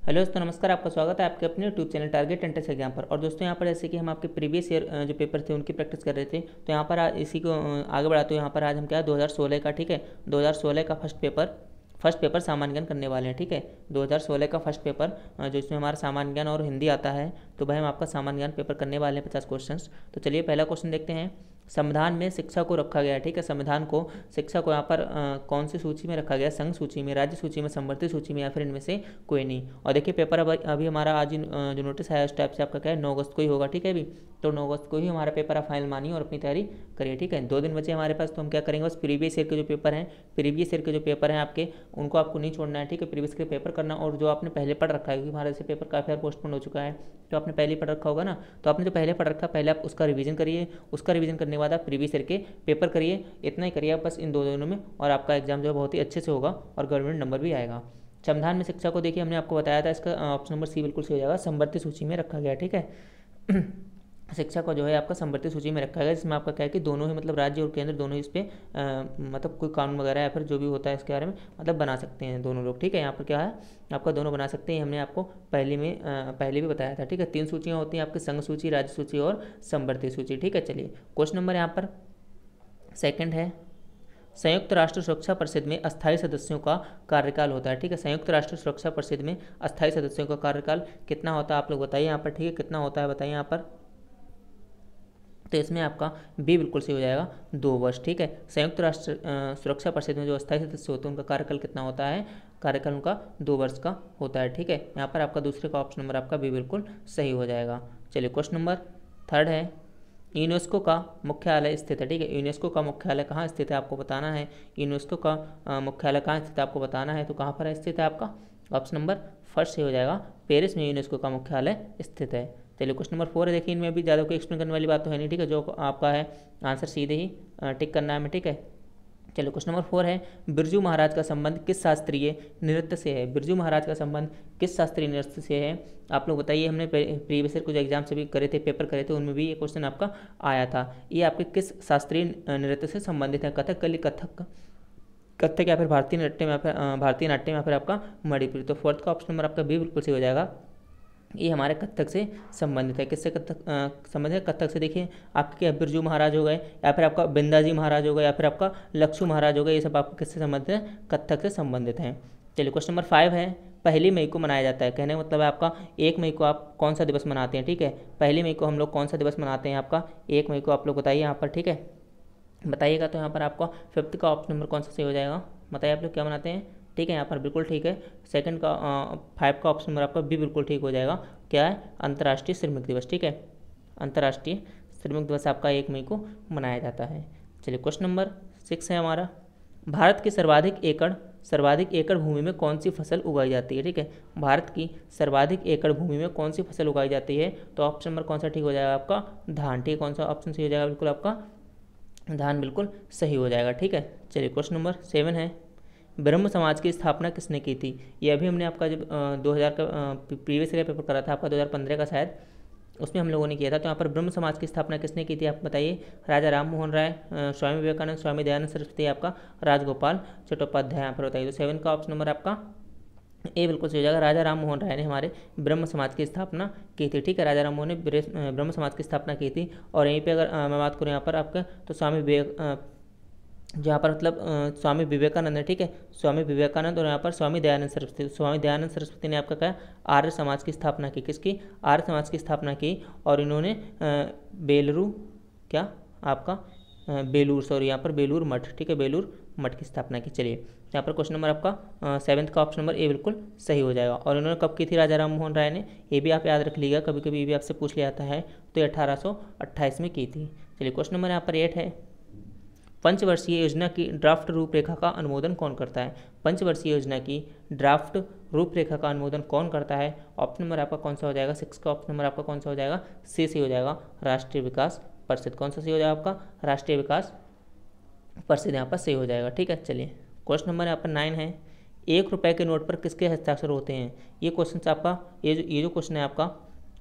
Hello दोस्तों, नमस्कार। आपका स्वागत है आपके अपने YouTube channel target entrance exam पर। और दोस्तों यहाँ पर जैसे कि हम आपके प्रीवियस ईयर जो पेपर थे उनकी प्रैक्टिस कर रहे थे, तो यहाँ पर इसी को आगे बढ़ाते हुए यहाँ पर आज हम क्या 2016 का, ठीक है, 2016 का फर्स्ट पेपर सामान्य ज्ञान करने वाले हैं। ठीक है, 2016 का फर्स्ट पेपर जो इसमें हमारा सामान्य ज्ञान और हिंदी आता है, तो भाई हम आपका सामान्य ज्ञान पेपर करने वाले हैं 50 क्वेश्चन। तो चलिए पहला क्वेश्चन देखते हैं। संविधान में शिक्षा को रखा गया है, ठीक है, संविधान को शिक्षा को यहाँ पर कौन सी सूची में रखा गया? संघ सूची में, राज्य सूची में, संवर्ती सूची में, या फिर इनमें से कोई नहीं। और देखिए पेपर अभी हमारा आज जो नोटिस आया उस टाइप से आपका क्या है 9 अगस्त को ही होगा। ठीक है, अभी तो 9 अगस्त को ही हमारा पेपर आप फाइनल मानिए और अपनी तैयारी करिए। ठीक है, 2 दिन बचे हमारे पास, तो हम क्या करेंगे, बस प्रीवियस ईयर के जो पेपर हैं, प्रीवियस ईयर के जो पेपर हैं आपके, उनको आपको नहीं छोड़ना है। ठीक है, प्रीवियस के पेपर करना, और जो आपने पहले पढ़ रखा है, क्योंकि हमारे से पेपर काफ़ी बार पोस्टपोन हो चुका है, तो आपने पहले पढ़ रखा होगा ना, तो आपने जो पहले पढ़ रखा पहले आप उसका रिवीजन करिए। उसका रिवीजन करने के बाद आप प्रीवियस ईयर के पेपर करिए। इतना ही करिए आप बस इन 2 दिनों में, और आपका एग्जाम जो है बहुत ही अच्छे से होगा और गवर्नमेंट नंबर भी आएगा। संविधान में शिक्षा को देखिए, हमने आपको बताया था, इसका ऑप्शन नंबर सी बिल्कुल सही हो जाएगा, संवर्ती सूची में रखा गया। ठीक है, शिक्षा को जो है आपका संवर्ती सूची में रखा गया, जिसमें आपका क्या है कि दोनों ही मतलब राज्य और केंद्र दोनों ही इस पर मतलब कोई कानून वगैरह या फिर जो भी होता है इसके बारे में मतलब बना सकते हैं दोनों लोग। ठीक है, यहाँ पर क्या है आपका दोनों बना सकते हैं, हमने आपको पहले भी बताया था। ठीक है, 3 सूचियाँ होती हैं आपकी, संघ सूची, राज्य सूची और संवर्ती सूची। ठीक है, चलिए क्वेश्चन नंबर यहाँ पर सेकंड है, संयुक्त राष्ट्र सुरक्षा परिषद में अस्थायी सदस्यों का कार्यकाल होता है। ठीक है, संयुक्त राष्ट्र सुरक्षा परिषद में अस्थायी सदस्यों का कार्यकाल कितना होता है आप लोग बताइए यहाँ पर। ठीक है, कितना होता है बताइए यहाँ पर, तो इसमें आपका बी बिल्कुल सही हो जाएगा, 2 वर्ष। ठीक है, संयुक्त राष्ट्र सुरक्षा परिषद में जो अस्थायी सदस्य होते हैं उनका कार्यकाल कितना होता है? कार्यकाल उनका 2 वर्ष का होता है। ठीक है, यहाँ पर आपका दूसरे का ऑप्शन नंबर आपका बी बिल्कुल सही हो जाएगा। चलिए क्वेश्चन नंबर थर्ड है, यूनेस्को का मुख्यालय स्थित है। ठीक है, यूनेस्को का मुख्यालय कहाँ स्थित है आपको बताना है। यूनेस्को का मुख्यालय कहाँ स्थित है आपको बताना है, तो कहाँ पर स्थित है आपका? ऑप्शन नंबर फर्स्ट सही हो जाएगा, पेरिस में यूनेस्को का मुख्यालय स्थित है। चलिए क्वेश्चन नंबर 4 है, देखिए इनमें भी ज़्यादा कोई एक्सप्लेन करने वाली बात तो है नहीं। ठीक है, जो आपका है आंसर सीधे ही टिक करना है हमें। ठीक है, चलिए क्वेश्चन नंबर 4 है, बिरजू महाराज का संबंध किस शास्त्रीय नृत्य से है? बिरजू महाराज का संबंध किस शास्त्रीय नृत्य से है आप लोग बताइए। हमने प्रीवियस ईयर कुछ एग्जाम से भी करे थे, पेपर करे थे, उनमें भी ये क्वेश्चन आपका आया था। ये आपके किस शास्त्रीय नृत्य से संबंधित है? कथकली, कथक या फिर भारतीय नाट्यम या फिर भारतीय नाट्यम या फिर आपका मणिपुरी। तो फोर्थ का ऑप्शन नंबर आपका बी बिल्कुल सही हो जाएगा, ये हमारे कथक से संबंधित है। किससे कथक संबंधित है? कथक से। देखिए आपके क्या बिरजू महाराज हो गए, या फिर आपका बिंदाजी महाराज हो गए, या फिर आपका लक्ष्ू महाराज हो गए, ये सब आपको किससे संबंधित है? कथक से संबंधित हैं। चलिए क्वेश्चन नंबर 5 है, 1 मई को मनाया जाता है। कहने का मतलब है आपका 1 मई को आप कौन सा दिवस मनाते हैं? ठीक है, 1 मई को हम लोग कौन सा दिवस मनाते हैं आपका? 1 मई को आप लोग बताइए यहाँ पर। ठीक है, बताइएगा। तो यहाँ पर आपका 5th का ऑप्शन नंबर कौन सा सही हो जाएगा बताइए, आप लोग क्या मनाते हैं? ठीक है, यहाँ पर बिल्कुल ठीक है, सेकंड का 5 का ऑप्शन नंबर आपका भी बिल्कुल ठीक हो जाएगा। क्या है? अंतर्राष्ट्रीय श्रमिक दिवस। ठीक है, अंतर्राष्ट्रीय श्रमिक दिवस आपका 1 मई को मनाया जाता है। चलिए क्वेश्चन नंबर 6 है हमारा, भारत की सर्वाधिक एकड़ भूमि में कौन सी फसल उगाई जाती है? ठीक है, भारत की सर्वाधिक एकड़ भूमि में कौन सी फसल उगाई जाती है? तो ऑप्शन नंबर कौन सा ठीक हो जाएगा आपका? धान। ठीक है, कौन सा ऑप्शन सही हो जाएगा? बिल्कुल आपका धान बिल्कुल सही हो जाएगा। ठीक है, चलिए क्वेश्चन नंबर 7 है, ब्रह्म समाज की स्थापना किसने की थी? ये अभी हमने आपका जब 2000 का प्रीवियस ईयर पेपर करा था आपका 2015 का शायद, उसमें हम लोगों ने किया था। तो यहाँ पर ब्रह्म समाज की स्थापना किसने की थी आप बताइए। राजा राम मोहन राय, स्वामी विवेकानंद, स्वामी दयानंद सरस्वती, आपका राजगोपाल चट्टोपाध्याय। यहाँ पर बताइए, तो 7 का ऑप्शन नंबर आपका ए बिल्कुल सही हो जाएगा, राजा राम मोहन राय ने हमारे ब्रह्म समाज की स्थापना की थी। ठीक है, राजा राम मोहन ने ब्रह्म समाज की स्थापना की थी। और यहीं पे अगर मैं बात करूँ यहाँ पर आपका, तो स्वामी विवेक जहाँ पर मतलब स्वामी विवेकानंद है। ठीक है, स्वामी विवेकानंद, और यहाँ पर स्वामी दयानंद सरस्वती। स्वामी दयानंद सरस्वती ने आपका क्या आर्य समाज की स्थापना की? किसकी? आर्य समाज की स्थापना की। और इन्होंने बेलूर क्या आपका बेलूर, सॉरी यहाँ पर बेलूर मठ, ठीक है, बेलूर मठ की स्थापना की। चलिए यहाँ पर क्वेश्चन नंबर आपका 7th का ऑप्शन नंबर ए बिल्कुल सही हो जाएगा। और इन्होंने कब की थी राजा राम मोहन राय ने? ये भी आप याद रख लीजिएगा, कभी कभी ये भी आपसे पूछ लिया जाता है। तो 1828 में की थी। चलिए क्वेश्चन नंबर यहाँ पर 8 है, पंचवर्षीय योजना की ड्राफ्ट रूपरेखा का अनुमोदन कौन करता है? पंचवर्षीय योजना की ड्राफ्ट रूपरेखा का अनुमोदन कौन करता है? ऑप्शन नंबर आपका कौन सा हो जाएगा? 6 का ऑप्शन नंबर आपका कौन सा हो जाएगा? सी से हो जाएगा, राष्ट्रीय विकास परिषद। कौन सा सही हो जाएगा आपका? राष्ट्रीय विकास परिषद यहाँ पर सही हो जाएगा। ठीक है, चलिए क्वेश्चन नंबर यहाँ पर 9 है, 1 रुपये के नोट पर किसके हस्ताक्षर होते हैं? ये क्वेश्चन आपका ये जो क्वेश्चन है आपका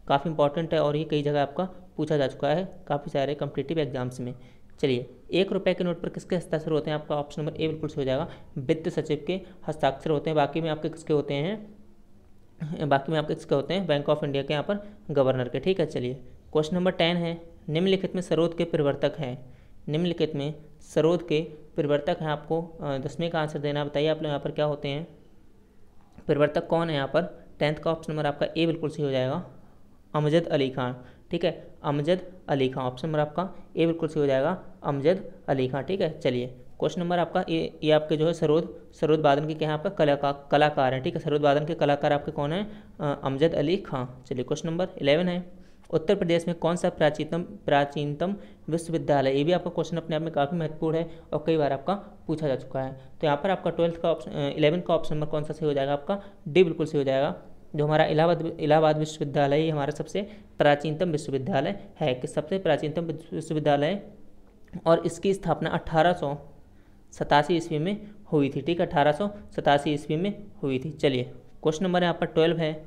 काफ़ी इंपॉर्टेंट है, और ये कई जगह आपका पूछा जा चुका है काफ़ी सारे कॉम्पिटिटिव एग्जाम्स में। चलिए 1 रुपये के नोट पर किसके हस्ताक्षर होते हैं? आपका ऑप्शन नंबर ए बिल्कुल सही हो जाएगा, वित्त सचिव के हस्ताक्षर होते हैं। बाकी में आपके किसके होते हैं? बाकी में आपके किसके होते हैं, बैंक ऑफ इंडिया के यहाँ पर गवर्नर के, ठीक है। चलिए क्वेश्चन नंबर 10 है, निम्नलिखित में सरोद के परिवर्तक हैं, निम्नलिखित में सरोद के परिवर्तक हैं। आपको 10वीं का आंसर देना, बताइए आप लोग यहाँ पर क्या होते हैं, परिवर्तक कौन है यहाँ पर। 10th का ऑप्शन नंबर आपका ए बिल्कुल सही हो जाएगा, अमजद अली खान, ठीक है, अमजद अली खान, ऑप्शन नंबर आपका ए बिल्कुल सही हो जाएगा, अमजद अली खान, ठीक है। चलिए क्वेश्चन नंबर आपका ये आपके जो है सरोद वादन के क्या है आपका कलाकार हैं, ठीक है, सरोद वादन के कलाकार आपके कौन है, अमजद अली खान। चलिए क्वेश्चन नंबर 11 है, उत्तर प्रदेश में कौन सा प्राचीनतम विश्वविद्यालय, ये भी आपका क्वेश्चन अपने आप में काफ़ी महत्वपूर्ण है और कई बार आपका पूछा जा चुका है। तो यहाँ पर आपका 12th का ऑप्शन 11 का ऑप्शन नंबर कौन सा सही हो जाएगा, आपका डी बिल्कुल सही हो जाएगा। जो हमारा इलाहाबाद विश्वविद्यालय, ये हमारा सबसे प्राचीनतम विश्वविद्यालय है, कि सबसे प्राचीनतम विश्वविद्यालय, और इसकी स्थापना 1887 ईस्वी में हुई थी, ठीक है, 1887 ईस्वी में हुई थी। चलिए क्वेश्चन नंबर यहाँ पर 12 है,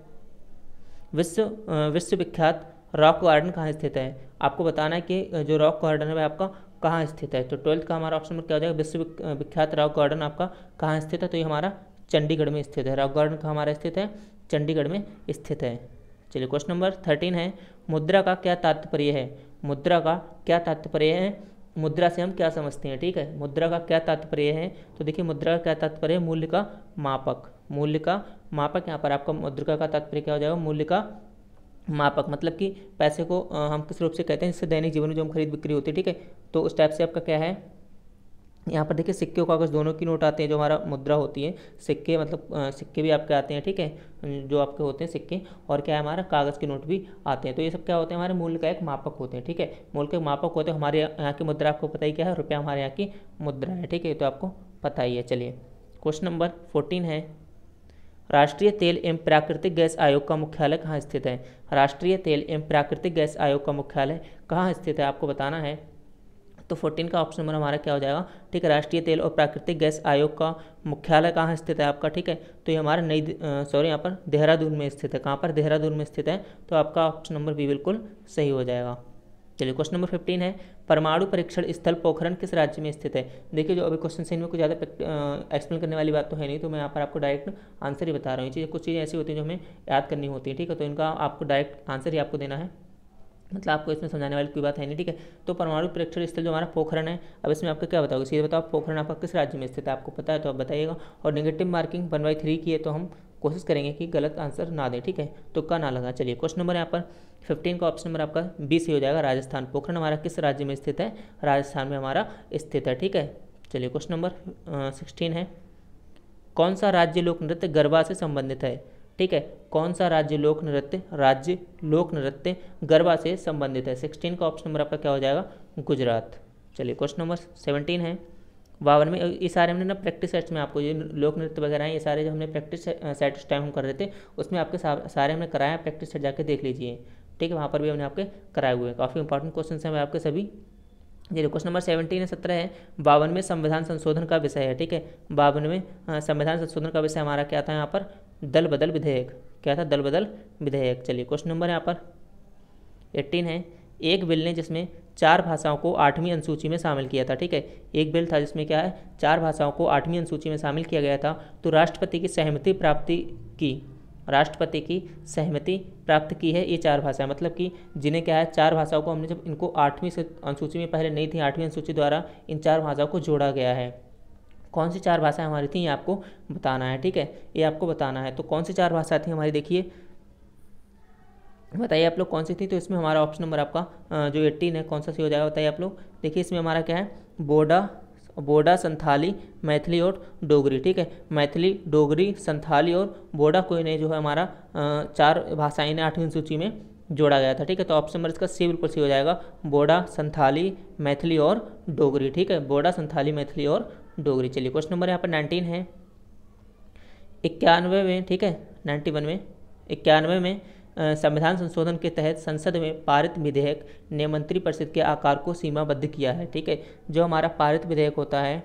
विश्वविख्यात रॉक गार्डन कहाँ स्थित है। आपको बताना है कि जो रॉक गार्डन है वह आपका कहाँ स्थित है। तो 12th का हमारा ऑप्शन नंबर क्या हो जाएगा, विश्वविख्यात रॉक गार्डन आपका कहाँ स्थित है, तो ये हमारा चंडीगढ़ में स्थित है। रॉक गार्डन कहाँ हमारा स्थित है, चंडीगढ़ में स्थित है। चलिए क्वेश्चन नंबर 13 है, मुद्रा का क्या तात्पर्य है, मुद्रा का क्या तात्पर्य है, मुद्रा से हम क्या समझते हैं, ठीक है, मुद्रा का क्या तात्पर्य है। तो देखिए मुद्रा का क्या तात्पर्य है, मूल्य का मापक, मूल्य का मापक। यहाँ पर आपका मुद्रा का तात्पर्य क्या हो जाएगा, मूल्य का मापक, मतलब कि पैसे को हम किस रूप से कहते हैं, जिससे दैनिक जीवन में जो हम खरीद बिक्री होती है, ठीक है, तो उस टाइप से आपका क्या है। यहाँ पर देखिए सिक्के और कागज़ दोनों की नोट आते हैं, जो हमारा मुद्रा होती है, सिक्के मतलब सिक्के भी आपके आते हैं, ठीक है, जो आपके होते हैं सिक्के, और क्या है हमारा कागज़ के नोट भी आते हैं। तो ये सब क्या होते हैं, हमारे मूल्य का एक मापक होते हैं, ठीक है, मूल्य के मापक होते हैं। हमारे यहाँ की मुद्रा आपको पता ही क्या है, रुपया हमारे यहाँ की मुद्रा है, ठीक है, तो आपको पता ही है। चलिए क्वेश्चन नंबर 14 है, राष्ट्रीय तेल एवं प्राकृतिक गैस आयोग का मुख्यालय कहाँ स्थित है। राष्ट्रीय तेल एवं प्राकृतिक गैस आयोग का मुख्यालय कहाँ स्थित है, आपको बताना है। तो 14 का ऑप्शन नंबर हमारा क्या हो जाएगा, ठीक है, राष्ट्रीय तेल और प्राकृतिक गैस आयोग का मुख्यालय कहाँ स्थित है आपका, ठीक है, तो ये हमारा यहाँ पर देहरादून में स्थित है। कहाँ पर, देहरादून में स्थित है, तो आपका ऑप्शन नंबर बी बिल्कुल सही हो जाएगा। चलिए क्वेश्चन नंबर 15 है, परमाणु परीक्षण स्थल पोखरण किस राज्य में स्थित है। देखिए जो अभी क्वेश्चन से इनमें कुछ ज़्यादा एक्सप्लेन करने वाली बात तो है नहीं, तो मैं यहाँ पर आपको डायरेक्ट आंसर ही बता रहा हूँ। कुछ चीज़ें ऐसी होती हैं जो हमें याद करनी होती है, ठीक है, तो इनका आपको डायरेक्ट आंसर ही आपको देना है, मतलब आपको इसमें समझाने वाली कोई बात है नहीं, ठीक है। तो परमाणु परीक्षण स्थल जो हमारा पोखरण है, अब इसमें आपको क्या बताओगे, सीधे बताओ पोखरण आपका किस राज्य में स्थित है, आपको पता है तो आप बताइएगा। और नेगेटिव मार्किंग 1/3 की है, तो हम कोशिश करेंगे कि गलत आंसर ना दें, ठीक है, तुक्का ना लगा। चलिए क्वेश्चन नंबर यहाँ पर 15 का ऑप्शन नंबर आपका बी से हो जाएगा, राजस्थान। पोखरण हमारा किस राज्य में स्थित है, राजस्थान में हमारा स्थित है, ठीक है। चलिए क्वेश्चन नंबर 16 है, कौन सा राज्य लोक नृत्य गरबा से संबंधित है, ठीक है, कौन सा राज्य लोक नृत्य गरबा से संबंधित है। 16 का ऑप्शन नंबर आपका क्या हो जाएगा, गुजरात। चलिए क्वेश्चन नंबर 17 है, 52 में, ये सारे हमने ना प्रैक्टिस सेट्स में आपको ये लोक नृत्य वगैरह हैं, ये सारे जो हमने प्रैक्टिस सेट उस टाइम हम कर रहे थे, उसमें आपके सारे हमने कराया है, प्रैक्टिस सेट जाके देख लीजिए, ठीक है, वहाँ पर भी हमने आपके कराए हुए हैं, काफ़ी इंपॉर्टेंट क्वेश्चन हैं आपके सभी। ये क्वेश्चन नंबर 17 है 52 में संविधान संशोधन का विषय है, ठीक है, 52 में संविधान संशोधन का विषय हमारा क्या था यहाँ पर, दल बदल विधेयक, क्या था, दल बदल विधेयक। चलिए क्वेश्चन नंबर यहाँ पर 18 है, एक बिल ने जिसमें 4 भाषाओं को 8वीं अनुसूची में शामिल किया था, ठीक है, एक बिल था जिसमें क्या है 4 भाषाओं को 8वीं अनुसूची में शामिल किया गया था, तो राष्ट्रपति की सहमति प्राप्त की है ये 4 भाषाएं, मतलब कि जिन्हें क्या है 4 भाषाओं को हमने जब इनको 8वीं अनुसूची में पहले नहीं थी, 8वीं अनुसूची द्वारा इन 4 भाषाओं को जोड़ा गया है। कौन सी 4 भाषाएं हमारी थी ये आपको बताना है, ठीक है, ये आपको बताना है। तो कौन सी 4 भाषाएं थी हमारी, देखिए बताइए आप लोग कौन सी थी। तो इसमें हमारा ऑप्शन नंबर आपका जो 18 है कौन सा सही हो जाएगा, बताइए आप लोग। देखिए इसमें हमारा क्या है, बोडा संथाली मैथिली और डोगरी, ठीक है, मैथिली डोगरी संथाली और बोडा को इन्हें जो है हमारा 4 भाषाएं ने 8वीं सूची में जोड़ा गया था, ठीक है। तो ऑप्शन नंबर इसका सी बिल्कुल सही हो जाएगा, बोडा संथाली मैथिली और डोगरी, ठीक है, बोडा संथाली मैथिली और डोगरी। चलिए क्वेश्चन नंबर यहाँ पर 19 है, 91 में, ठीक है, 91 में संविधान संशोधन के तहत संसद में पारित विधेयक ने मंत्रिपरिषद के आकार को सीमाबद्ध किया है, ठीक है, जो हमारा पारित विधेयक होता है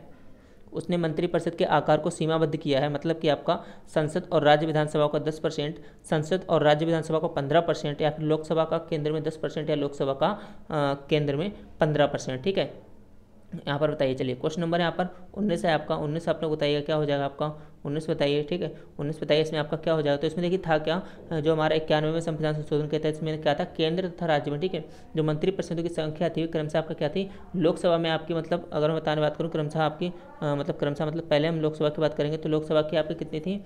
उसने मंत्रिपरिषद के आकार को सीमाबद्ध किया है, मतलब कि आपका संसद और राज्य विधानसभा का 10%, संसद और राज्य विधानसभा का 15%, या फिर लोकसभा का केंद्र में 10% या लोकसभा का केंद्र में 15%, ठीक है। यहाँ पर बताइए। चलिए क्वेश्चन नंबर यहाँ पर 19 है आपका। 19 आपने बताइएगा क्या हो जाएगा आपका, 19 बताइए। ठीक है, 19 बताइए इसमें आपका क्या हो जाएगा। तो इसमें देखिए था क्या, जो हमारा 91वें संविधान संशोधन के तहत इसमें क्या था, केंद्र तथा राज्य में, ठीक है, जो मंत्री परिषदों की संख्या थी क्रमशः आपका क्या थी, लोकसभा में आपकी, मतलब अगर मैं बताने बात करूँ क्रमशः आपकी, मतलब क्रमशः मतलब पहले हम लोकसभा की बात करेंगे तो लोकसभा की आपकी कितनी थी,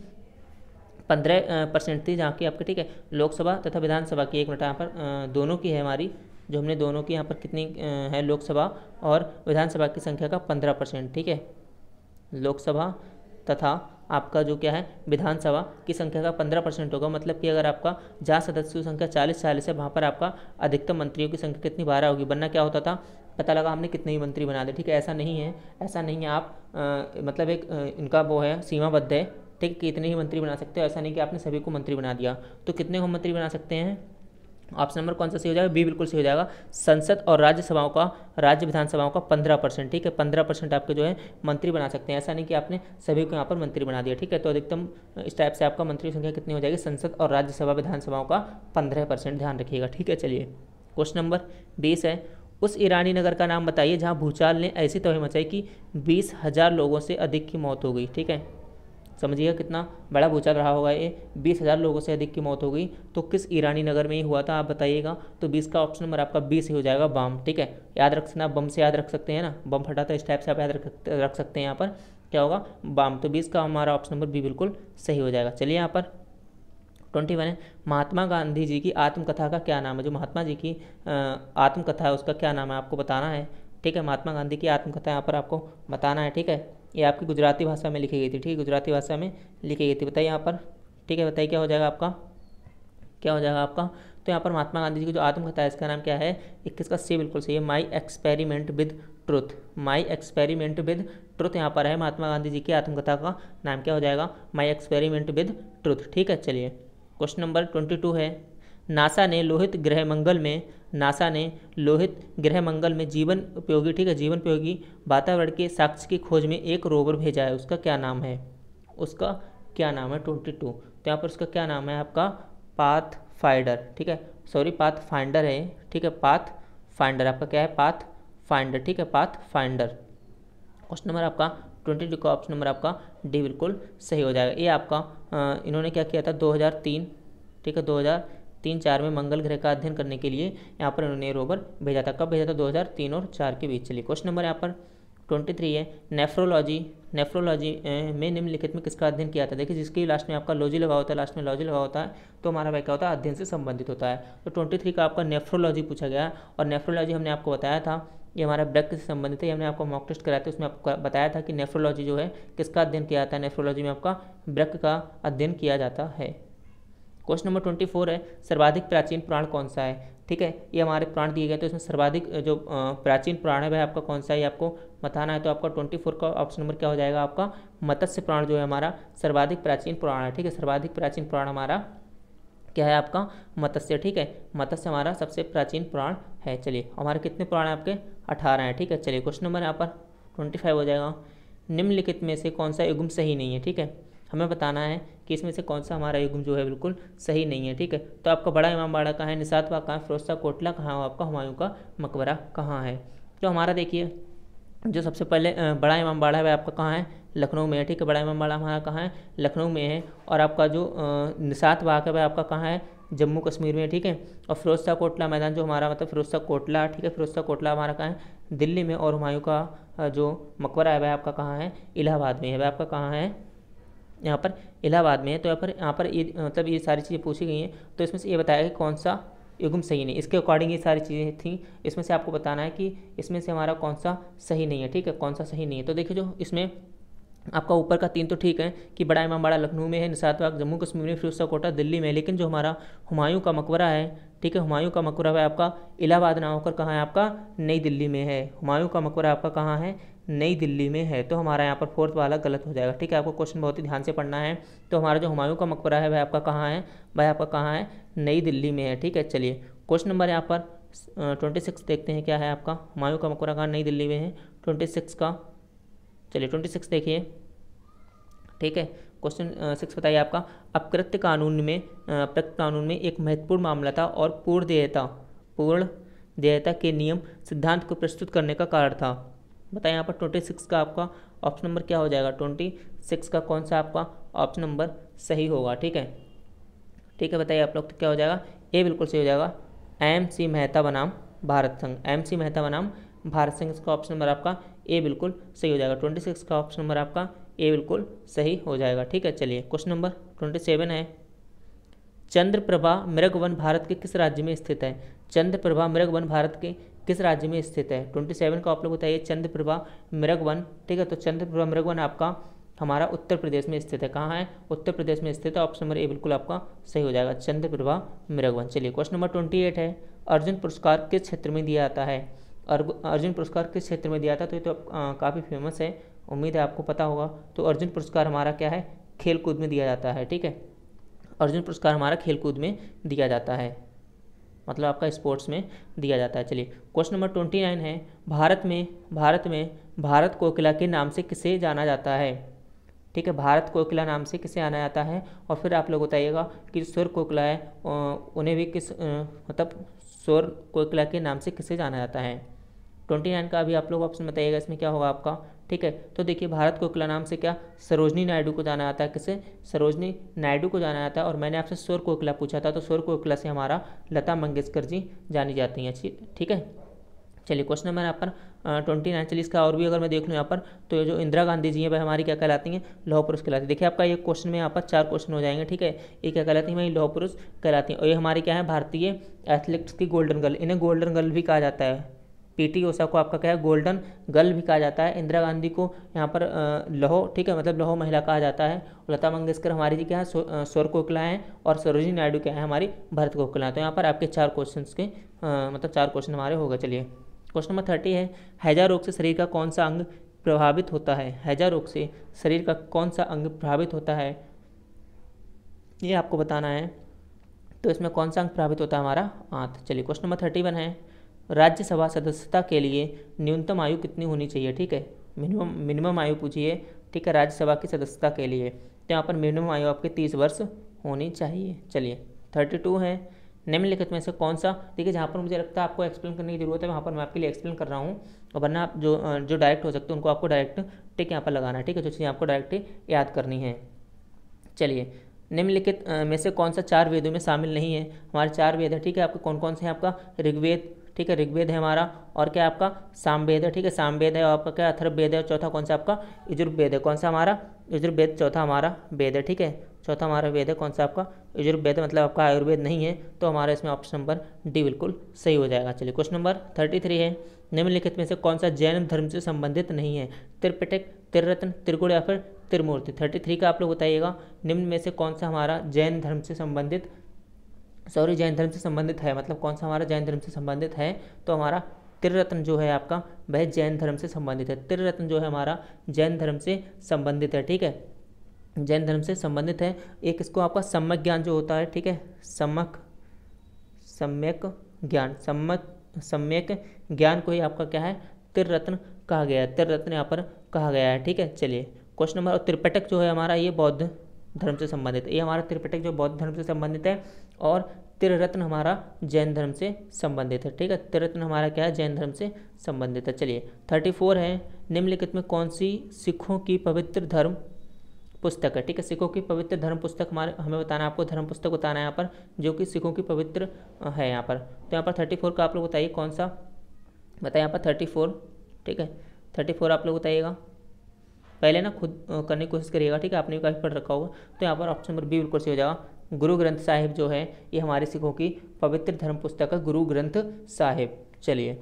15% थी, जहाँ की आपकी, ठीक है, लोकसभा तथा विधानसभा की, एक मिनट यहाँ पर दोनों की है हमारी, जो हमने दोनों की यहाँ पर कितनी है, लोकसभा और विधानसभा की संख्या का 15%, ठीक है, लोकसभा तथा आपका जो क्या है विधानसभा की संख्या का 15% होगा। मतलब कि अगर आपका जहाँ सदस्यों की संख्या 40 है वहाँ पर आपका अधिकतम मंत्रियों की संख्या कितनी, 12 होगी। वरना क्या होता था, पता लगा हमने कितने ही मंत्री बना दिए। ठीक है, ऐसा नहीं है, ऐसा नहीं है। आप मतलब एक इनका वो है, सीमाबद्ध है, ठीक है, कितने ही मंत्री बना सकते हो। ऐसा नहीं कि आपने सभी को मंत्री बना दिया। तो कितने को मंत्री बना सकते हैं, ऑप्शन नंबर कौन सा सही हो जाएगा, बी बिल्कुल सही हो जाएगा। संसद और राज्यसभाओं का, राज्य विधानसभाओं का 15%, ठीक है, 15% आपके जो है मंत्री बना सकते हैं। ऐसा नहीं कि आपने सभी को यहाँ पर मंत्री बना दिया। ठीक है, तो अधिकतम इस टाइप से आपका मंत्री संख्या कितनी हो जाएगी, संसद और राज्यसभा विधानसभाओं का 15%, ध्यान रखिएगा। ठीक है, चलिए क्वेश्चन नंबर 20 है, उस ईरानी नगर का नाम बताइए जहाँ भूचाल ने ऐसी तबाही मचाई कि 20,000 लोगों से अधिक की मौत हो गई। ठीक है, समझिएगा कितना बड़ा भूचाल रहा होगा ये, 20,000 लोगों से अधिक की मौत हो गई। तो किस ईरानी नगर में ही हुआ था आप बताइएगा। तो 20 का ऑप्शन नंबर आपका 20 ही हो जाएगा, बम। ठीक है, याद रख सकना, बम से याद रख सकते हैं ना, बम फटा था, इस टाइप से आप याद रख सकते हैं। यहाँ पर क्या होगा, बम। तो 20 का हमारा ऑप्शन नंबर बी बिल्कुल सही हो जाएगा। चलिए यहाँ पर 21 है, महात्मा गांधी जी की आत्मकथा का क्या नाम है। जो महात्मा जी की आत्मकथा है उसका क्या नाम है आपको बताना है। ठीक है, महात्मा गांधी की आत्मकथा यहाँ पर आपको बताना है। ठीक है, ये आपकी गुजराती भाषा में लिखी गई थी। ठीक है, गुजराती भाषा में लिखी गई थी, बताइए यहाँ पर। ठीक है, बताइए क्या हो जाएगा आपका, क्या हो जाएगा आपका। तो यहाँ पर महात्मा गांधी जी की जो आत्मकथा है इसका नाम क्या है, 21 का सी बिल्कुल सही है, my experiment with truth. My experiment with truth यहाँ पर है, महात्मा गांधी जी की आत्मकथा का नाम क्या हो जाएगा, माई एक्सपेरिमेंट विद ट्रुथ। ठीक है, चलिए क्वेश्चन नंबर 22 है, नासा ने लोहित ग्रह मंगल में, नासा ने लोहित ग्रह मंगल में जीवन उपयोगी, ठीक है, जीवन उपयोगी वातावरण के साक्ष्य की खोज में एक रोवर भेजा है, उसका क्या नाम है, उसका क्या नाम है 22। तो यहाँ पर उसका क्या नाम है आपका, पाथ फाइंडर। ठीक है, सॉरी पाथ फाइंडर है। ठीक है, पाथ फाइंडर आपका क्या है, पाथ फाइंडर। ठीक है, पाथ फाइंडर। क्वेश्चन नंबर आपका 22 का ऑप्शन नंबर आपका डी बिल्कुल सही हो जाएगा। ये आपका इन्होंने क्या किया था 2003, ठीक है, 2003-4 में मंगल ग्रह का अध्ययन करने के लिए यहाँ पर इन्होंने रोवर भेजा था। कब भेजा था, 2003 और 4 के बीच। चलिए क्वेश्चन नंबर यहाँ पर 23 है, नेफ्रोलॉजी, नेफ्रोलॉजी में निम्नलिखित में किसका अध्ययन किया था। देखिए जिसकी लास्ट में आपका लॉजी लगा होता है, लास्ट में लॉजी लगा होता है, तो हमारा वह क्या होता है, अध्ययन से संबंधित होता है। तो 23 का आपका नेफ्रोलॉजी पूछा गया। और नेफ्रोलॉजी हमने आपको बताया था ये हमारा ब्लड से संबंधित है, हमने आपको मॉक टेस्ट कराया था, उसमें आपको बताया था कि नेफ्रोलॉजी जो है किसका अध्ययन किया जाता है, नेफ्रोलॉजी में आपका ब्लड का अध्ययन किया जाता है। क्वेश्चन नंबर 24 है, सर्वाधिक प्राचीन पुराण कौन सा है। ठीक है, ये हमारे पुराण दिए गए, तो इसमें सर्वाधिक जो प्राचीन पुराण है वह आपका कौन सा है, आपको बताना है। तो आपका 24 का ऑप्शन नंबर क्या हो जाएगा, आपका मत्स्य पुराण जो है हमारा सर्वाधिक प्राचीन पुराण है। ठीक है, सर्वाधिक प्राचीन पुराण हमारा क्या है आपका, मत्स्य। ठीक है, मत्स्य हमारा सबसे प्राचीन पुराण है। चलिए हमारे कितने पुराण हैं आपके, 18 हैं। ठीक है, चलिए क्वेश्चन नंबर यहाँ पर 25 हो जाएगा, निम्नलिखित में से कौन सा युग्म सही नहीं है। ठीक है, हमें बताना है कि इसमें से कौन सा हमारा युग्म जो है बिल्कुल सही नहीं है। ठीक है, तो आपका बड़ा इमाम बाड़ा कहाँ है, निसात बाग कहाँ है, फिरोज शाह कोटला कहाँ है, आपका हुमायूं का मकबरा कहाँ है। तो हमारा देखिए जो सबसे पहले बड़ा इमाम बाड़ा है वह आपका कहाँ है, लखनऊ में है। ठीक है, बड़ा इमाम बाड़ा हमारा कहाँ है, लखनऊ में है। और आपका जो निसात बाग है वह आपका कहाँ है, जम्मू कश्मीर में। ठीक है, और फिरोज शाह कोटला मैदान जो हमारा मतलब फिरोज शाह कोटला, ठीक है, फिरोज शाह कोटला हमारा कहाँ है, दिल्ली में। और हुमायूं का जो मकबरा है वह आपका कहाँ है, इलाहाबाद में है। वह आपका कहाँ है, यहाँ पर इलाहाबाद में है। तो यहाँ पर ये मतलब ये सारी चीज़ें पूछी गई हैं, तो इसमें से ये बताया कि कौन सा युग्म सही नहीं। इसके अकॉर्डिंग ये सारी चीज़ें थी, इसमें से आपको बताना है कि इसमें से हमारा कौन सा सही नहीं है। ठीक है, कौन सा सही नहीं है। तो देखिए जो इसमें आपका ऊपर का 3 तो ठीक है कि बड़ा इमाम बाड़ा लखनऊ में है, निसात बाग जम्मू कश्मीर में, फिरोज शाह कोटला दिल्ली में। लेकिन जो हमारा हुमायूं का मकबरा है, ठीक है, हुमायूं का मकबरा है आपका इलाहाबाद ना होकर कहाँ है, आपका नई दिल्ली में है। हुमायूं का मकबरा आपका कहाँ है, नई दिल्ली में है। तो हमारा यहाँ पर 4th वाला गलत हो जाएगा। ठीक है, आपको क्वेश्चन बहुत ही ध्यान से पढ़ना है। तो हमारा जो हुमायूं का मकबरा है वह आपका कहाँ है, वह आपका कहाँ है, नई दिल्ली में है। ठीक है, चलिए क्वेश्चन नंबर यहाँ पर 26 देखते हैं क्या है आपका, हुमायूं का मकबरा कहाँ, नई दिल्ली में है। 26 का, चलिए 26 देखिए। ठीक है, क्वेश्चन 6 बताइए आपका, अपकृत्य कानून में एक महत्वपूर्ण मामला था और पूर्ण देयता के नियम सिद्धांत को प्रस्तुत करने का कारण था। बताइए यहाँ पर 26 का आपका ऑप्शन नंबर क्या हो जाएगा, 26 का कौन सा आपका ऑप्शन नंबर सही होगा। ठीक है, ठीक है, बताइए आप लोग, तो क्या हो जाएगा, ए बिल्कुल सही हो जाएगा। MC मेहता बनाम भारत संघ, MC मेहता बनाम भारत संघ, इसका ऑप्शन नंबर आपका ए बिल्कुल सही हो जाएगा। 26 का ऑप्शन नंबर आपका ए बिल्कुल सही हो जाएगा। ठीक है, चलिए क्वेश्चन नंबर 27 है, चंद्रप्रभा मृगवन भारत के किस राज्य में स्थित है। चंद्रप्रभा मृगवन भारत के किस राज्य में स्थित है। 27 का आप लोग बताइए, चंद्रप्रभा मृगवन। ठीक है, तो चंद्रप्रभा मृगवन आपका हमारा उत्तर प्रदेश में स्थित है। कहाँ है, उत्तर प्रदेश में स्थित है। ऑप्शन नंबर ए बिल्कुल आपका सही हो जाएगा, चंद्रप्रभा मृगवन। चलिए क्वेश्चन नंबर 28 है, अर्जुन पुरस्कार किस क्षेत्र में दिया जाता है। अर्जुन पुरस्कार किस क्षेत्र में दिया था, तो ये तो काफ़ी फेमस है, उम्मीद है आपको पता होगा। तो अर्जुन पुरस्कार हमारा क्या है, खेल कूद में दिया जाता है। ठीक है, अर्जुन पुरस्कार हमारा खेल कूद में दिया जाता है, मतलब आपका स्पोर्ट्स में दिया जाता है। चलिए क्वेश्चन नंबर 29 है, भारत कोकिला के नाम से किसे जाना जाता है। ठीक है, भारत कोकिला नाम से किसे जाना जाता है। और फिर आप लोग बताइएगा कि सुर कोकिला है उन्हें भी किस मतलब सुर कोकिला के नाम से किसे जाना जाता है। 29 का अभी आप लोग ऑप्शन बताइएगा, इसमें क्या होगा आपका। ठीक है, तो देखिए भारत कोकिला नाम से क्या सरोजनी नायडू को जाना जाता है, किसे, सरोजनी नायडू को जाना जाता है। और मैंने आपसे सुर कोकिला पूछा था, तो सुर कोकिला से हमारा लता मंगेशकर जी जानी जाती हैं। ठीक है, चलिए क्वेश्चन नंबर यहाँ पर 29। चलिए इसका और भी अगर मैं देख लूँ यहाँ पर, तो जो इंदिरा गांधी जी हैं वह हमारी क्या कहलाती हैं, लौह पुरुष कहलाती है। देखिए आपका ये क्वेश्चन में यहाँ पर 4 क्वेश्चन हो जाएंगे। ठीक है, ये क्या कहलाती है, वही लौह पुरुष कहलाती हैं। और ये हमारी क्या है, भारतीय एथलेटिक्स की गोल्डन गर्ल, इन्हें गोल्डन गर्ल भी कहा जाता है। PT ऊषा को आपका क्या है, गोल्डन गर्ल भी कहा जाता है। इंदिरा गांधी को यहाँ पर लौह, ठीक है, मतलब लौह महिला कहा जाता है। लता मंगेशकर हमारी जी क्या है, स्वर कोकिला हैं। और सरोजिनी नायडू क्या है, हमारी भरत कोकिला। तो यहाँ पर आपके 4 क्वेश्चन के मतलब 4 क्वेश्चन हमारे हो गए। चलिए क्वेश्चन नंबर 30 है, हैजा रोग से शरीर का कौन सा अंग प्रभावित होता है। हैजा रोग से शरीर का कौन सा अंग प्रभावित होता है, ये आपको बताना है। तो इसमें कौन सा अंग प्रभावित होता है, हमारा आंत। चलिए क्वेश्चन नंबर 31 है, राज्यसभा सदस्यता के लिए न्यूनतम आयु कितनी होनी चाहिए। ठीक है, मिनिमम आयु पूछिए। ठीक है, राज्यसभा की सदस्यता के लिए, तो यहाँ पर मिनिमम आयु आपके 30 वर्ष होनी चाहिए। चलिए 32 है, निम्नलिखित में से कौन सा, देखिए जहाँ पर मुझे लगता है आपको एक्सप्लेन करने की जरूरत है वहाँ पर मैं आपके लिए एक्सप्लेन कर रहा हूँ। और वरना आप जो डायरेक्ट हो सकते हैं उनको आपको डायरेक्ट टिक यहाँ पर लगाना है। ठीक है, जो चीज़ें आपको डायरेक्ट याद करनी है। चलिए निम्नलिखित में से कौन सा 4 वेदों में शामिल नहीं है। हमारे 4 वेद है। ठीक है, आपके कौन कौन से हैं, आपका ऋग्वेद, ठीक है, ऋग्वेद है हमारा, और क्या आपका सामवेद है। ठीक है, सामवेद है, और आपका क्या अथर्ववेद है, और चौथा कौन सा आपका यजुर्वेद है। कौन सा हमारा यजुर्वेद, चौथा हमारा वेद है। ठीक है, चौथा हमारा वेद है कौन सा आपका यजुर्वेद, मतलब आपका आयुर्वेद नहीं है। तो हमारा इसमें ऑप्शन नंबर डी बिल्कुल सही हो जाएगा। चलिए क्वेश्चन नंबर 33 है, निम्नलिखित में से कौन सा जैन धर्म से संबंधित नहीं है। त्रिपिटक, त्रिरत्न, त्रिगुण या फिर त्रिमूर्ति। 33 का आप लोग बताइएगा, निम्न में से कौन सा हमारा जैन धर्म से संबंधित, जैन धर्म से संबंधित है, मतलब कौन सा हमारा जैन धर्म से संबंधित है। तो हमारा त्रिरत्न जो है आपका वह जैन धर्म से संबंधित है। त्रिरत्न जो है हमारा जैन धर्म से संबंधित है। ठीक है, जैन धर्म से संबंधित है। एक इसको आपका सम्यक ज्ञान जो होता है, ठीक है, सम्यक ज्ञान, सम्यक ज्ञान को ही आपका क्या है, त्रिरत्न कहा गया है। त्रिरत्न यहाँ पर कहा गया है। ठीक है, चलिए क्वेश्चन नंबर, त्रिपिटक जो है हमारा ये बौद्ध धर्म से संबंधित है। ये हमारा त्रिपिटक जो बौद्ध धर्म से संबंधित है, और त्रिरत्न हमारा जैन धर्म से संबंधित है। ठीक है, त्रिरत्न हमारा क्या है, जैन धर्म से संबंधित है। चलिए 34 है, निम्नलिखित में कौन सी सिखों की पवित्र धर्म पुस्तक है। ठीक है, सिखों की पवित्र धर्म पुस्तक हमें बताना है, आपको धर्म पुस्तक बताना है यहाँ पर, जो कि सिखों की पवित्र है यहाँ पर। तो यहाँ पर 34 का आप लोग बताइए कौन सा, बताइए यहाँ पर 34। ठीक है, 34 आप लोग बताइएगा, पहले ना खुद करने की कोशिश करिएगा। ठीक है, आपने भी काफ़ी पढ़ रखा होगा। तो यहाँ पर ऑप्शन नंबर बी बिल्कुल सही हो जाएगा। गुरु ग्रंथ साहिब जो है ये हमारे सिखों की पवित्र धर्म पुस्तक है, गुरु ग्रंथ साहिब। चलिए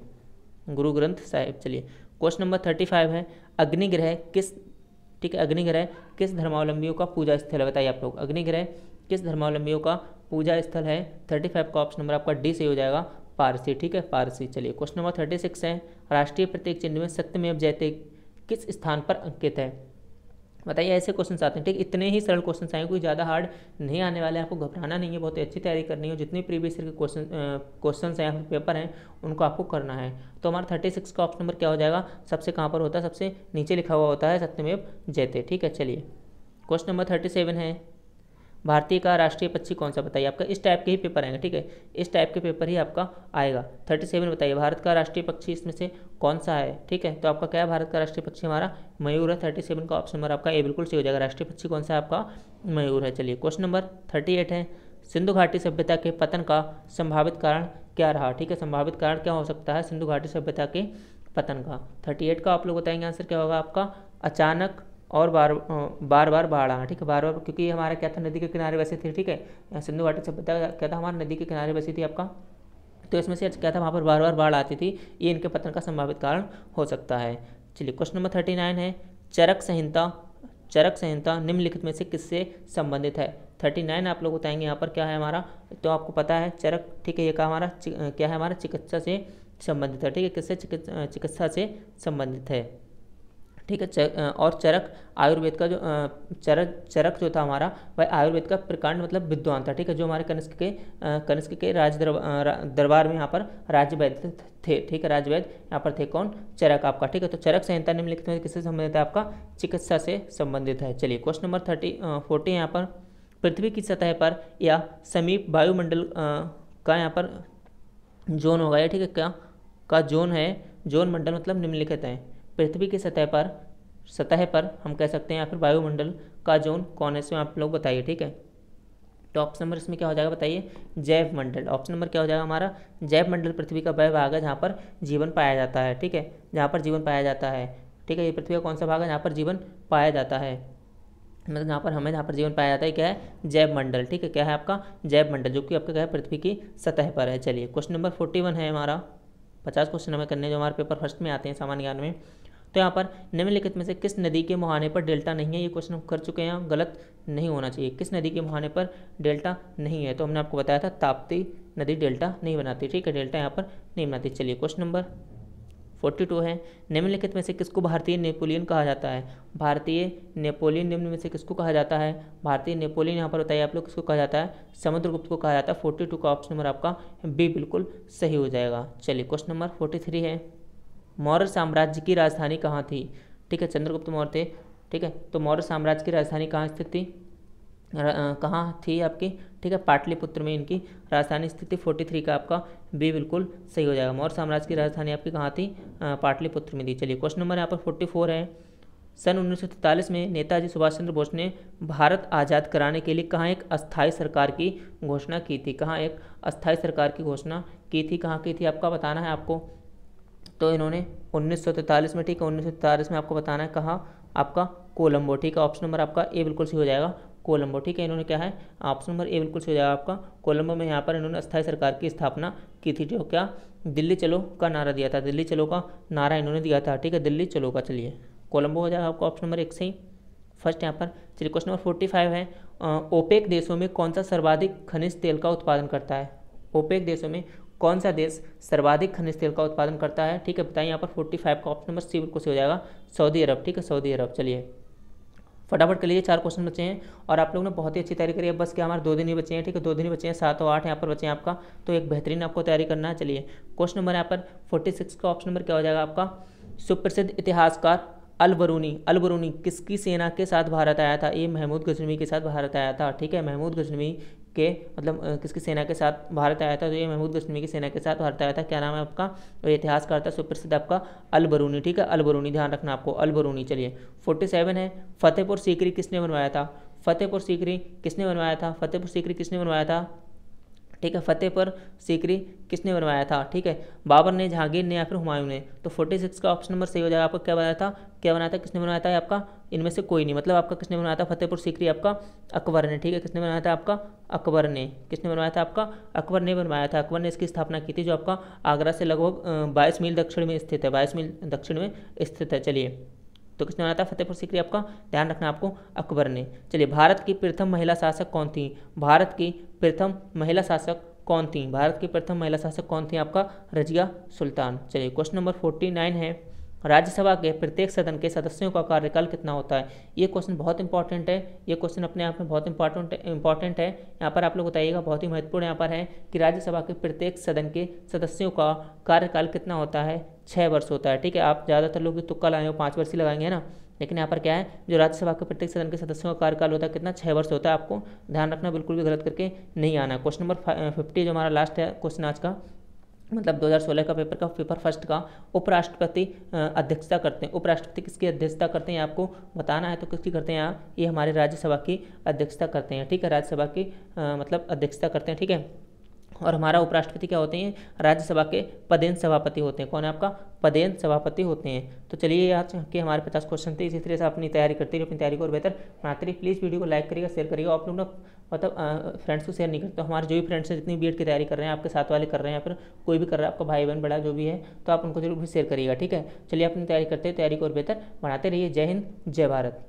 गुरु ग्रंथ साहिब। चलिए क्वेश्चन नंबर 35 है, अग्निग्रह किस, ठीक है, अग्निग्रह किस धर्मावलंबियों का पूजा स्थल है। बताइए आप लोग, अग्निग्रह किस धर्मावलंबियों का पूजा स्थल है। 35 का ऑप्शन नंबर आपका डी से हो जाएगा, पारसी। ठीक है, पारसी। चलिए क्वेश्चन नंबर 36 है, राष्ट्रीय प्रतीक चिन्ह में सत्यमेव जयते किस स्थान पर अंकित है। बताइए, ऐसे क्वेश्चन आते हैं। ठीक, इतने ही सरल क्वेश्चन आएंगे, कोई ज़्यादा हार्ड नहीं आने वाले हैं, आपको घबराना नहीं है, बहुत अच्छी तैयारी करनी है। जितने प्रीवियस ईयर के क्वेश्चन हैं या फिर पेपर हैं उनको आपको करना है। तो हमारा 36 का ऑप्शन नंबर क्या हो जाएगा, सबसे कहाँ पर होता है, सबसे नीचे लिखा हुआ होता है सत्यमेव जयते। ठीक है, चलिए क्वेश्चन नंबर 37 है, भारतीय का राष्ट्रीय पक्षी कौन सा बताइए। आपका इस टाइप के ही पेपर आएंगे, ठीक है, इस टाइप के पेपर ही आपका आएगा। 37 बताइए भारत का राष्ट्रीय पक्षी इसमें से कौन सा है, ठीक है, तो आपका क्या है, भारत का राष्ट्रीय पक्षी हमारा मयूर है। 37 का ऑप्शन नंबर आपका ए बिल्कुल सही हो जाएगा। राष्ट्रीय पक्षी कौन सा है आपका, मयूर है। चलिए क्वेश्चन नंबर 38 है, सिंधु घाटी सभ्यता के पतन का संभावित कारण क्या रहा, ठीक है, संभावित कारण क्या हो सकता है सिंधु घाटी सभ्यता के पतन का। 38 का आप लोग बताएंगे आंसर क्या होगा आपका, अचानक और बार बार बाढ़ आना, ठीक है, बार बार, क्योंकि हमारा क्या था, नदी के किनारे बसे थे, ठीक है, सिंधु घाटी सभ्यता क्या था, हमारा नदी के किनारे बसी थी आपका, तो इसमें से क्या था, वहाँ पर बार बार बाढ़ आती थी, ये इनके पतन का संभावित कारण हो सकता है। चलिए क्वेश्चन नंबर 39 है, चरक संहिता निम्नलिखित में से किससे संबंधित है। 39 आप लोग बताएंगे यहाँ पर क्या है हमारा, तो आपको पता है चरक, ठीक है, ये का हमारा क्या है, हमारा चिकित्सा से संबंधित है, ठीक है, किससे, चिकित्सा से संबंधित है, ठीक है। और चरक आयुर्वेद का जो चरक जो था हमारा, वह आयुर्वेद का प्रकांड मतलब विद्वान था, ठीक है, जो हमारे कनिष्क के राज दरबार में यहाँ पर राज्य वैद्य थे, ठीक है, राज्य वैद्य यहाँ पर थे कौन, चरक आपका, ठीक है। तो चरक संहिता निम्नलिखित में किससे संबंधित है आपका, चिकित्सा से संबंधित है। चलिए क्वेश्चन नंबर 40 यहाँ पर, पृथ्वी की सतह पर या समीप वायुमंडल का यहाँ पर जोन होगा ये, ठीक है, क्या का जोन है, जोन मंडल मतलब निम्नलिखित है। पृथ्वी की सतह पर हम कह सकते हैं, या फिर वायुमंडल का जोन कौन है, इसमें आप लोग बताइए, ठीक है। तो ऑप्शन नंबर इसमें क्या हो जाएगा बताइए, जैव मंडल। ऑप्शन नंबर क्या हो जाएगा हमारा, जैव मंडल पृथ्वी का वह भाग है जहाँ पर जीवन पाया जाता है, ठीक है, जहाँ पर जीवन पाया जाता है, ठीक है, ये पृथ्वी का कौन सा भाग है जहाँ पर जीवन पाया जाता है, मतलब जहाँ पर जीवन पाया जाता है क्या है, जैव मंडल, ठीक है, क्या है आपका, जैव मंडल, जो कि आपका क्या है, पृथ्वी की सतह पर है। चलिए क्वेश्चन नंबर 41 है हमारा, 50 क्वेश्चन हमें करने जो हमारे पेपर फर्स्ट में आते हैं सामान्य ज्ञान में। तो यहाँ पर निम्नलिखित में से किस नदी के मुहाने पर डेल्टा नहीं है, ये क्वेश्चन हम कर चुके हैं, गलत नहीं होना चाहिए। किस नदी के मुहाने पर डेल्टा नहीं है, तो हमने आपको बताया था ताप्ती नदी डेल्टा नहीं बनाती, ठीक है, डेल्टा यहाँ पर नहीं बनाती। चलिए क्वेश्चन नंबर 42 है, निम्नलिखित में से किसको भारतीय नेपोलियन कहा जाता है। भारतीय नेपोलियन निम्न में से किसको कहा जाता है, भारतीय नेपोलियन यहाँ पर बताइए आप लोग किसको कहा जाता है, समुद्रगुप्त को कहा जाता है। 42 का ऑप्शन नंबर आपका बी बिल्कुल सही हो जाएगा। चलिए क्वेश्चन नंबर 43 है, मौर्य साम्राज्य की राजधानी कहाँ थी, ठीक है, चंद्रगुप्त मौर्य थे, ठीक है, तो मौर्य साम्राज्य की राजधानी कहाँ स्थित थी, कहाँ थी आपकी, ठीक है, पाटलिपुत्र में इनकी राजधानी स्थित थी। 43 का आपका बी बिल्कुल सही हो जाएगा। मौर्य साम्राज्य की राजधानी आपकी कहाँ थी, पाटलिपुत्र में थी। चलिए क्वेश्चन नंबर यहाँ पर 44 है, सन 1943 में नेताजी सुभाष चंद्र बोस ने भारत आज़ाद कराने के लिए कहाँ एक अस्थायी सरकार की घोषणा की थी, कहाँ एक अस्थायी सरकार की घोषणा की थी, कहाँ की थी आपका बताना है आपको। तो इन्होंने 1943 में, ठीक है, 1943 में आपको बताना है कहाँ, आपका कोलंबो, ठीक है, ऑप्शन नंबर आपका ए बिल्कुल सही हो जाएगा, कोलंबो, ठीक है, इन्होंने क्या है, ऑप्शन नंबर ए बिल्कुल सही हो जाएगा आपका, कोलंबो में यहाँ पर इन्होंने अस्थायी सरकार की स्थापना की थी, जो क्या दिल्ली चलो का नारा दिया था, दिल्ली चलो का नारा इन्होंने दिया था, ठीक है, दिल्ली चलो का। चलिए कोलंबो हो जाएगा आपका ऑप्शन नंबर 1 सही फर्स्ट यहाँ पर। चलिए क्वेश्चन नंबर 45 है, ओपेक देशों में कौन सा सर्वाधिक खनिज तेल का उत्पादन करता है। ओपेक देशों में कौन सा देश सर्वाधिक खनिज तेल का उत्पादन करता है, ठीक है, बताइए यहाँ पर। 45 का ऑप्शन नंबर सी बिल्कुल सही हो जाएगा, सऊदी अरब, ठीक है, सऊदी अरब। चलिए फटाफट कर लीजिए, 4 क्वेश्चन बचे हैं और आप लोग ने बहुत ही अच्छी तैयारी करी है, बस क्या हमारे 2 दिन ही बचे हैं, ठीक है, 2 दिन ही बचे हैं, 7 और 8 यहाँ पर बचे हैं आपका, तो एक बेहतरीन आपको तैयारी करना है। चलिए क्वेश्चन नंबर यहाँ पर 46 का ऑप्शन नंबर क्या हो जाएगा आपका, सुप्रसिद्ध इतिहासकार अल-बरूनी किसकी सेना के साथ भारत आया था, ये महमूद गजनवी के साथ भारत आया था, ठीक है, महमूद गजनवी के मतलब किसकी सेना के साथ भारत आया था, तो ये महमूद गजनवी की सेना के साथ भारत आया था। क्या नाम है आपका, और इतिहासकार था सुप्रसिद्ध आपका अल-बरूनी, ठीक है, अल-बरूनी, ध्यान रखना आपको, अल-बरूनी। चलिए 47 है, फतेहपुर सीकरी किसने बनवाया था, फतेहपुर सीकरी किसने बनवाया था, फतेहपुर सीकरी किसने बनवाया था, ठीक है, फतेहपुर सीकरी किसने बनवाया था, ठीक है, बाबर ने, जहांगीर ने या फिर हुमायूं ने। तो 46 का ऑप्शन नंबर सही हो जाएगा आपका, क्या बनाया था, किसने बनवाया था आपका, इनमें से कोई नहीं, मतलब आपका किसने बनवाया था फतेहपुर सीकरी, आपका अकबर ने, ठीक है, किसने बनवाया था आपका, अकबर ने, किसने बनवाया था आपका, अकबर ने बनवाया था, अकबर ने इसकी स्थापना की थी, जो आपका आगरा से लगभग 22 मील दक्षिण में स्थित है, 22 मील दक्षिण में स्थित है। चलिए तो किसने बनाया था फतेहपुर सीकरी, आपका ध्यान रखना आपको, अकबर ने। चलिए भारत की प्रथम महिला शासक कौन थी, भारत की प्रथम महिला शासक कौन थी, भारत की प्रथम महिला शासक कौन थी, आपका रजिया सुल्तान। चलिए क्वेश्चन नंबर 49 है, राज्यसभा के प्रत्येक सदन के सदस्यों का कार्यकाल कितना होता है। ये क्वेश्चन बहुत इंपॉर्टेंट है, ये क्वेश्चन अपने आप में बहुत इंपॉर्टेंट है। यहाँ पर आप लोग बताइएगा, बहुत ही महत्वपूर्ण यहाँ पर है कि राज्यसभा के प्रत्येक सदन के सदस्यों का कार्यकाल कितना होता है, 6 वर्ष होता है। ठीक है, आप ज़्यादातर लोग तुक्का लाए हो 5 वर्ष ही लगाएंगे ना, लेकिन यहाँ पर क्या है, जो राज्यसभा के प्रत्येक सदन के सदस्यों का कार्यकाल होता है कितना, 6 वर्ष होता है। आपको ध्यान रखना, बिल्कुल भी गलत करके नहीं आना। क्वेश्चन नंबर 50 जो हमारा लास्ट है क्वेश्चन आज का, मतलब 2016 का पेपर फर्स्ट का, उपराष्ट्रपति अध्यक्षता करते हैं। उपराष्ट्रपति किसकी अध्यक्षता करते हैं आपको बताना है, तो किसकी करते हैं यहाँ, ये हमारे राज्यसभा की अध्यक्षता करते हैं। ठीक है, राज्यसभा की मतलब अध्यक्षता करते हैं। ठीक है, और हमारा उपराष्ट्रपति क्या होते हैं, राज्यसभा के पदेन सभापति होते हैं। कौन है आपका, पदेन सभापति होते हैं। तो चलिए आज के हमारे 50 क्वेश्चन थे। इसी तरह से अपनी तैयारी करते रहिए, अपनी तैयारी को और बेहतर बनाते रहिए। प्लीज़ वीडियो को लाइक करिएगा, शेयर करिएगा। आप लोग ना मतलब फ्रेंड्स को शेयर नहीं करते, तो हमारे जो भी फ्रेंड्स हैं जितनी बीएड की तैयारी कर रहे हैं, आपके साथ वाले कर रहे हैं या फिर कोई भी कर रहा है, आपका भाई बहन बड़ा जो भी है, तो आप उनको जरूर भी शेयर करिएगा। ठीक है, चलिए अपनी तैयारी करते हैं, तैयारी को और बेहतर बनाते रहिए। जय हिंद, जय भारत।